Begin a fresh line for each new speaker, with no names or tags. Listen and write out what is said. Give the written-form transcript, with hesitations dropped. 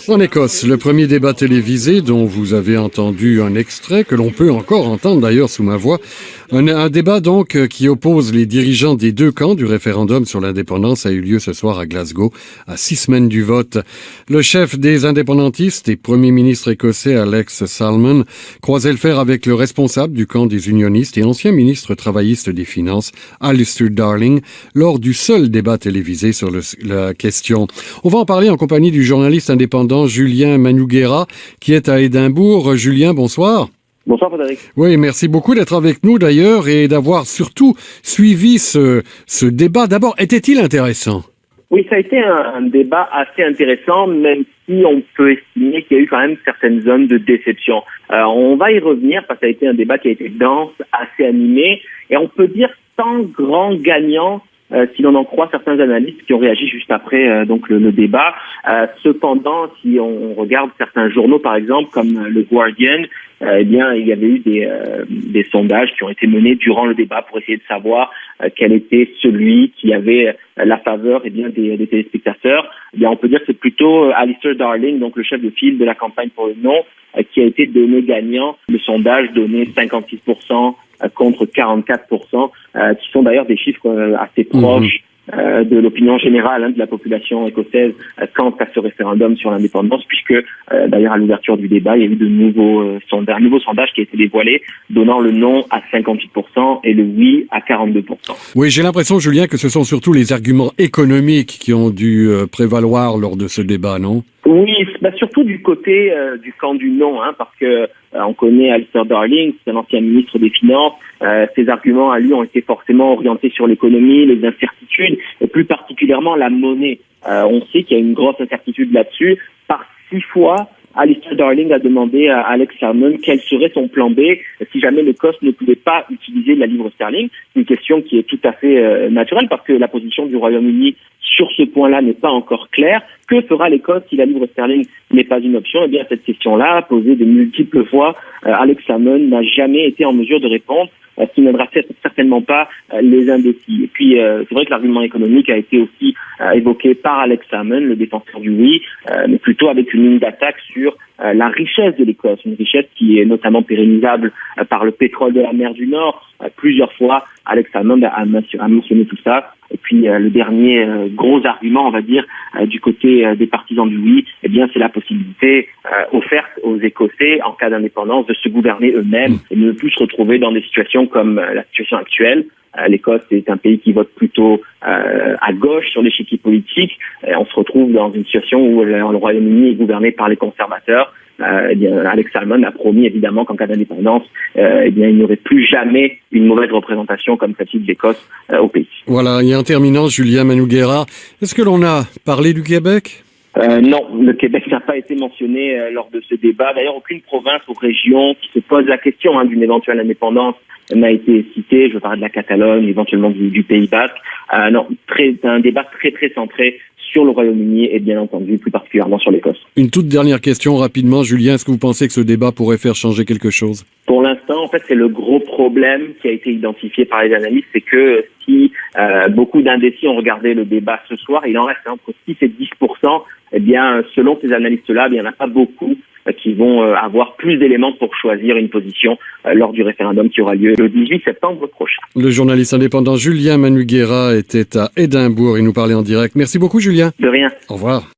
En Écosse, le premier débat télévisé dont vous avez entendu un extrait, que l'on peut encore entendre d'ailleurs sous ma voix, un débat donc qui oppose les dirigeants des deux camps du référendum sur l'indépendance a eu lieu ce soir à Glasgow, à 6 semaines du vote. Le chef des indépendantistes et premier ministre écossais Alex Salmond croisait le fer avec le responsable du camp des unionistes et ancien ministre travailliste des Finances, Alistair Darling, lors du seul débat télévisé sur la question. On va en parler en compagnie du journaliste indépendant Julien Manouguera, qui est à Édimbourg. Julien, bonsoir.
Bonsoir Frédéric.
Oui, merci beaucoup d'être avec nous d'ailleurs et d'avoir surtout suivi ce débat. D'abord, était-il intéressant?
Oui, ça a été un débat assez intéressant, même si on peut estimer qu'il y a eu quand même certaines zones de déception. On va y revenir parce que ça a été un débat qui a été dense, assez animé, et on peut dire sans grand gagnant, si l'on en croit certains analystes qui ont réagi juste après donc le débat. Cependant, si on regarde certains journaux, par exemple, comme le Guardian, eh bien, il y avait eu des sondages qui ont été menés durant le débat pour essayer de savoir quel était celui qui avait la faveur des téléspectateurs. Eh bien, on peut dire que c'est plutôt Alistair Darling, donc le chef de file de la campagne pour le non, qui a été donné gagnant. Le sondage donnait 56% contre 44%, qui sont d'ailleurs des chiffres assez proches de l'opinion générale de la population écossaise quant à ce référendum sur l'indépendance, puisque d'ailleurs à l'ouverture du débat, il y a eu de nouveaux sondages qui a été dévoilé, donnant le non à 58% et le oui à 42%.
Oui, j'ai l'impression, Julien, que ce sont surtout les arguments économiques qui ont dû prévaloir lors de ce débat, non?
Oui, surtout du côté du camp du non, parce que on connaît Alistair Darling, c'est un ancien ministre des Finances. Ses arguments à lui ont été forcément orientés sur l'économie, les incertitudes, et plus particulièrement la monnaie. On sait qu'il y a une grosse incertitude là-dessus. Par 6 fois, Alistair Darling a demandé à Alex Salmond quel serait son plan B si jamais l'Écosse ne pouvait pas utiliser la livre sterling. Une question qui est tout à fait naturelle parce que la position du Royaume-Uni sur ce point-là n'est pas encore claire. Que fera l'Écosse si la livre sterling n'est pas une option? Eh bien, cette question-là, posée de multiples fois, Alex Salmond n'a jamais été en mesure de répondre, ce qui n'aidera certainement pas les indécis. Et puis, c'est vrai que l'argument économique a été aussi évoqué par Alex Salmond, le défenseur du oui, mais plutôt avec une ligne d'attaque sur la richesse de l'Écosse, une richesse qui est notamment pérennisable par le pétrole de la mer du Nord. Plusieurs fois, Alex Salmond a mentionné tout ça. Et puis le dernier gros argument, on va dire, du côté des partisans du oui, eh bien c'est la possibilité offerte aux Écossais en cas d'indépendance de se gouverner eux-mêmes et de ne plus se retrouver dans des situations comme la situation actuelle. L'Écosse est un pays qui vote plutôt à gauche sur l'échiquier politique. On se retrouve dans une situation où le Royaume-Uni est gouverné par les conservateurs. Alex Salmond a promis évidemment qu'en cas d'indépendance, il n'y aurait plus jamais une mauvaise représentation comme celle-ci de l'Écosse au pays.
Voilà, et en terminant, Julien Manouguera, est-ce que l'on a parlé du Québec?
Non, le Québec n'a pas été mentionné lors de ce débat. D'ailleurs, aucune province ou région qui se pose la question d'une éventuelle indépendance n'a été citée. Je veux parler de la Catalogne, éventuellement du Pays Basque. Non, un débat très très centré sur le Royaume-Uni et bien entendu plus particulièrement sur l'Écosse.
Une toute dernière question rapidement, Julien, est-ce que vous pensez que ce débat pourrait faire changer quelque chose? Pour
l'instant, en fait, c'est le gros problème qui a été identifié par les analystes, c'est que si beaucoup d'indécis ont regardé le débat ce soir, il en reste entre 6 et 10%. Eh bien, selon ces analystes-là, il n'y en a pas beaucoup qui vont avoir plus d'éléments pour choisir une position lors du référendum qui aura lieu le 18 septembre prochain.
Le journaliste indépendant Julien Manouguera était à Édimbourg et nous parlait en direct. Merci beaucoup, Julien.
De rien.
Au revoir.